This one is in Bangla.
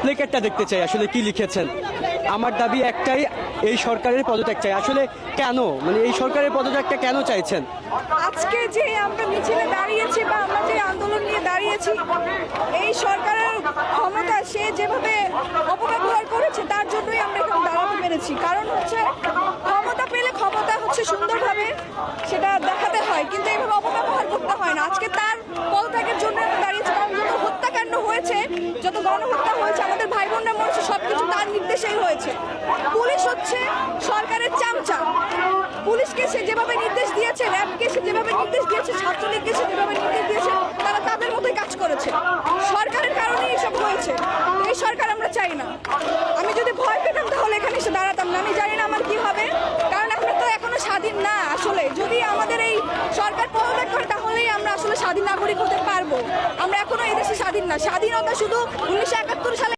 প্লেকার্ডটা দেখতে চাই, আসলে কি লিখেছেন। আমার দাবি একটাই, এই সরকারের পদত্যাগ চাই। আসলে কেন, মানে এই সরকারের পদত্যাগটা কেন চাইছেন? আজকে যে আমরা মিছিলে দাঁড়িয়েছি বা আমরা যে আন্দোলন নিয়ে দাঁড়িয়েছি, এই সরকারের ক্ষমতা সে যেভাবে অপব্যবহার করেছে তার জন্যই আমরা এখানে দাঁড়াতে পেরেছি। কারণ হচ্ছে ক্ষমতা পেলে ক্ষমতা হচ্ছে সুন্দরভাবে সেটা দেখাতে হয়, কিন্তু এইভাবে অপব্যবহার করতে হয় না। আজকে তার পদত্যাগের জন্য আমরা দাঁড়িয়েছি, কারণ যত হত্যাকাণ্ড হয়েছে, যত গণহত্যা হয়েছে, আমাদের ভাই বোনরা মরেছে, সবকিছু তার নির্দেশেই হয়েছে। পুলিশ হচ্ছে সরকারের চামচা। পুলিশকে সে যেভাবে নির্দেশ দিয়েছে, র্যাবকে সে যেভাবে নির্দেশ দিয়েছে, ছাত্রলীগকে সে যেভাবে নির্দেশ দিয়েছে, তারা তাদের মতোই কাজ করেছে। সরকারের কারণেই এসব হয়েছে। এই সরকার আমরা চাই না। আমি যদি ভয় পেতাম তাহলে এখানে এসে দাঁড়াতাম না। আমি জানি না আমার কি হবে, কারণ আমরা তো এখনো স্বাধীন না। আসলে যদি আমাদের এই সরকার পদত্যাগ করে তাহলেই আমরা আসলে স্বাধীন নাগরিক হতে পারবো। আমরা এখনো এই দেশে স্বাধীন না। স্বাধীনতা শুধু 1971 সালে